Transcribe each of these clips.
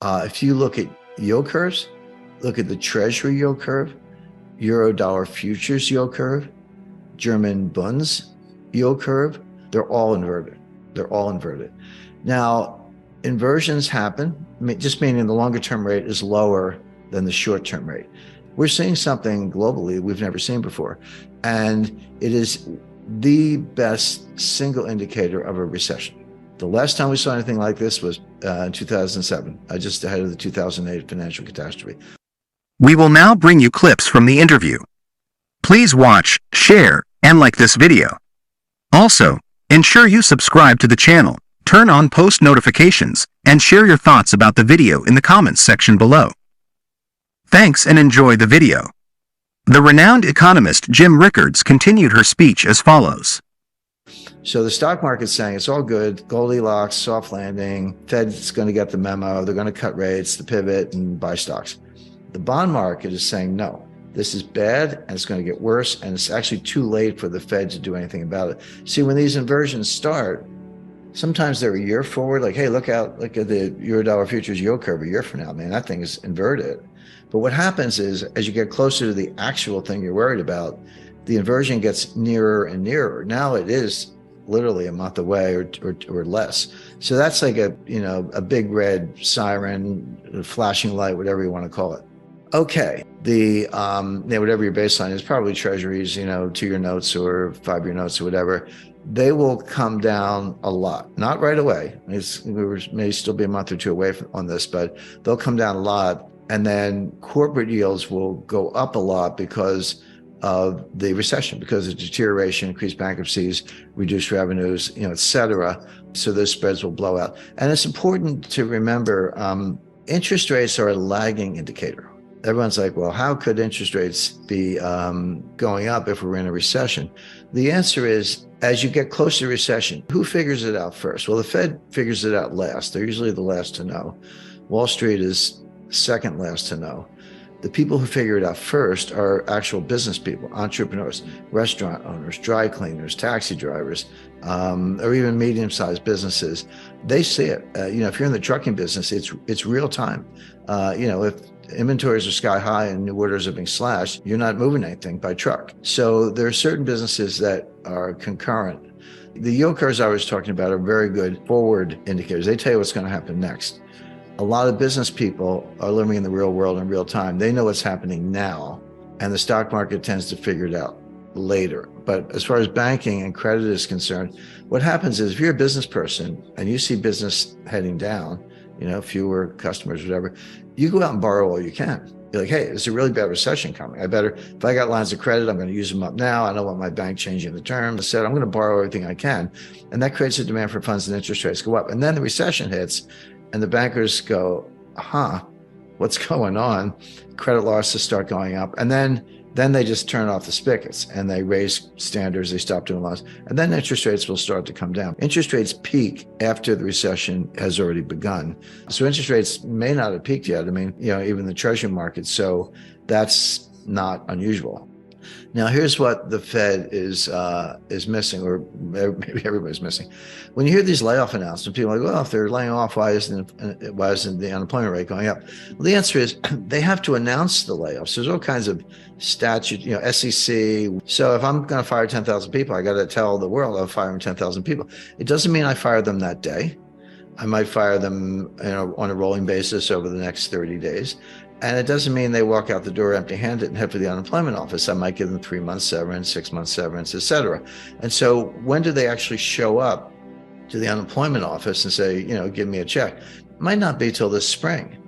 If you look at yield curves, look at the Treasury yield curve, Euro dollar futures yield curve, German Bunds yield curve, they're all inverted. They're all inverted. Now, inversions happen, just meaning the longer term rate is lower than the short term rate. We're seeing something globally we've never seen before. And it is the best single indicator of a recession. The last time we saw anything like this was in 2007, just ahead of the 2008 financial catastrophe. We will now bring you clips from the interview. Please watch, share, and like this video. Also, ensure you subscribe to the channel, turn on post notifications, and share your thoughts about the video in the comments section below. Thanks and enjoy the video. The renowned economist Jim Rickards continued her speech as follows. So the stock market's saying it's all good, Goldilocks, soft landing, Fed's going to get the memo, they're going to cut rates, the pivot, and buy stocks. The bond market is saying no, this is bad and it's going to get worse, and it's actually too late for the Fed to do anything about it. See, when these inversions start, sometimes they're a year forward, like, hey, look at the Eurodollar futures yield curve a year from now, man, that thing is inverted. But what happens is, as you get closer to the actual thing you're worried about, the inversion gets nearer and nearer. Now it is literally a month away or less. So that's like a big red siren, flashing light, whatever you want to call it. Okay, whatever your baseline is, probably treasuries, 2-year notes or 5-year notes or whatever, they will come down a lot. Not right away. We may still be a month or two away on this, but they'll come down a lot. And then corporate yields will go up a lot because of the recession, because of deterioration, increased bankruptcies, reduced revenues, et cetera. So those spreads will blow out. And it's important to remember, interest rates are a lagging indicator. Everyone's like, well, how could interest rates be going up if we're in a recession? The answer is, as you get closer to recession, who figures it out first? Well, the Fed figures it out last. They're usually the last to know. Wall Street is second last to know. The people who figure it out first are actual business people, entrepreneurs, restaurant owners, dry cleaners, taxi drivers, or even medium-sized businesses. They see it. If you're in the trucking business, it's real time. If inventories are sky high and new orders are being slashed, you're not moving anything by truck. So there are certain businesses that are concurrent. The yield curves I was talking about are very good forward indicators. They tell you what's going to happen next. A lot of business people are living in the real world in real time. They know what's happening now, and the stock market tends to figure it out later. But as far as banking and credit is concerned, what happens is, if you're a business person and you see business heading down, fewer customers, whatever, you go out and borrow all you can. You're like, hey, there's a really bad recession coming. If I got lines of credit, I'm going to use them up now. I don't want my bank changing the terms. I said, I'm going to borrow everything I can. And that creates a demand for funds, and interest rates go up. And then the recession hits, and the bankers go, what's going on? Credit losses start going up. And then they just turn off the spigots and they raise standards, they stop doing loans. And then interest rates will start to come down. Interest rates peak after the recession has already begun. So interest rates may not have peaked yet. Even the treasury market. So that's not unusual. Now, here's what the Fed is missing, or maybe everybody's missing. When you hear these layoff announcements, people are like, well, if they're laying off, why isn't the unemployment rate going up? Well, the answer is they have to announce the layoffs. There's all kinds of statute, SEC. So if I'm going to fire 10,000 people, I got to tell the world I'm firing 10,000 people. It doesn't mean I fire them that day. I might fire them on a rolling basis over the next 30 days. And it doesn't mean they walk out the door empty-handed and head for the unemployment office. I might give them 3 months severance, 6 months severance, et cetera. And so when do they actually show up to the unemployment office and say, give me a check? It might not be till this spring.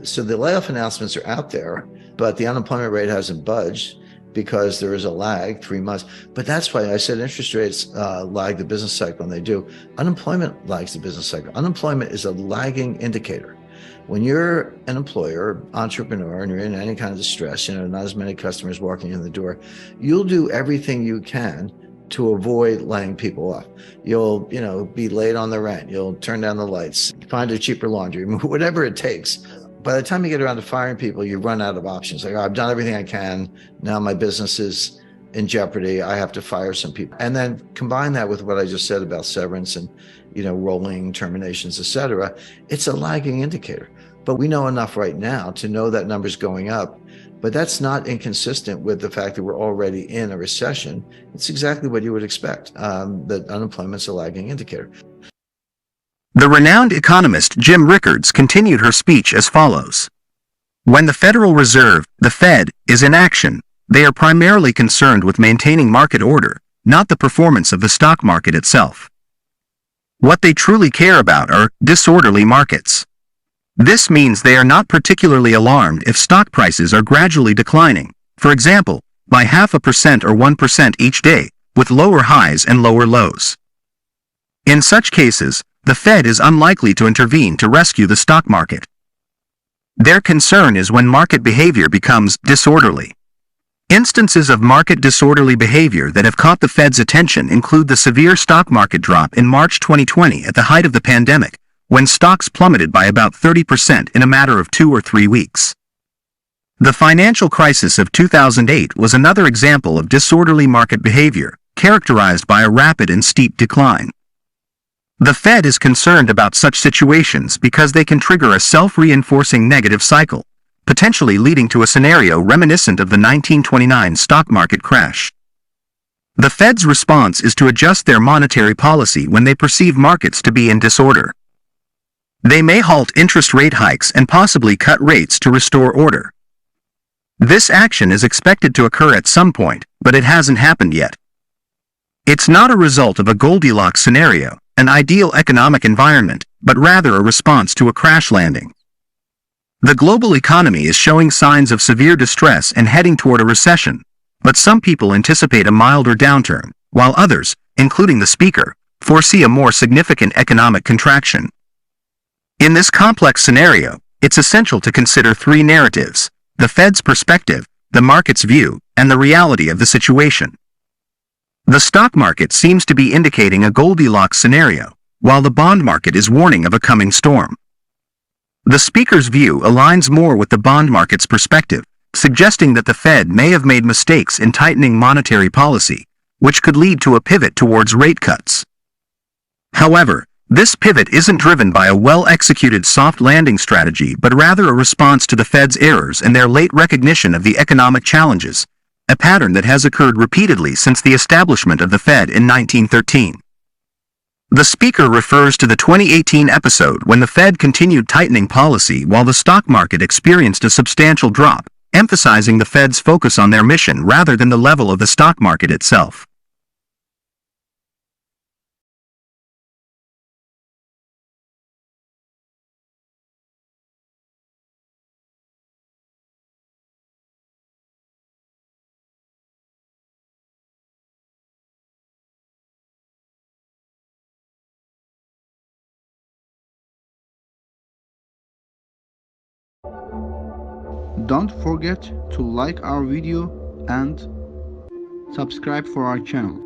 So the layoff announcements are out there, but the unemployment rate hasn't budged because there is a lag, 3 months. But that's why I said interest rates lag the business cycle, and they do. Unemployment lags the business cycle. Unemployment is a lagging indicator. When you're an employer, entrepreneur, and you're in any kind of distress, not as many customers walking in the door, you'll do everything you can to avoid laying people off. You'll, be late on the rent. You'll turn down the lights, find a cheaper laundry, whatever it takes. By the time you get around to firing people, you run out of options. Like, I've done everything I can. Now my business is in jeopardy. I have to fire some people. And then combine that with what I just said about severance and, rolling terminations, et cetera. It's a lagging indicator. But we know enough right now to know that number's going up. But that's not inconsistent with the fact that we're already in a recession. It's exactly what you would expect, that unemployment's a lagging indicator. The renowned economist Jim Rickards continued her speech as follows. When the Federal Reserve, the Fed, is in action, they are primarily concerned with maintaining market order, not the performance of the stock market itself. What they truly care about are disorderly markets. This means they are not particularly alarmed if stock prices are gradually declining, for example, by 0.5% or 1% each day, with lower highs and lower lows. In such cases, the Fed is unlikely to intervene to rescue the stock market. Their concern is when market behavior becomes disorderly. Instances of market disorderly behavior that have caught the Fed's attention include the severe stock market drop in March 2020 at the height of the pandemic, when stocks plummeted by about 30% in a matter of 2 or 3 weeks. The financial crisis of 2008 was another example of disorderly market behavior, characterized by a rapid and steep decline. The Fed is concerned about such situations because they can trigger a self-reinforcing negative cycle, potentially leading to a scenario reminiscent of the 1929 stock market crash. The Fed's response is to adjust their monetary policy when they perceive markets to be in disorder. They may halt interest rate hikes and possibly cut rates to restore order. This action is expected to occur at some point, but it hasn't happened yet. It's not a result of a Goldilocks scenario, an ideal economic environment, but rather a response to a crash landing. The global economy is showing signs of severe distress and heading toward a recession, but some people anticipate a milder downturn, while others, including the speaker, foresee a more significant economic contraction. In this complex scenario, it's essential to consider 3 narratives: the Fed's perspective, the market's view, and the reality of the situation. The stock market seems to be indicating a Goldilocks scenario, while the bond market is warning of a coming storm. The speaker's view aligns more with the bond market's perspective, suggesting that the Fed may have made mistakes in tightening monetary policy, which could lead to a pivot towards rate cuts. However, this pivot isn't driven by a well-executed soft landing strategy but rather a response to the Fed's errors and their late recognition of the economic challenges, a pattern that has occurred repeatedly since the establishment of the Fed in 1913. The speaker refers to the 2018 episode when the Fed continued tightening policy while the stock market experienced a substantial drop, emphasizing the Fed's focus on their mission rather than the level of the stock market itself. Don't forget to like our video and subscribe for our channel.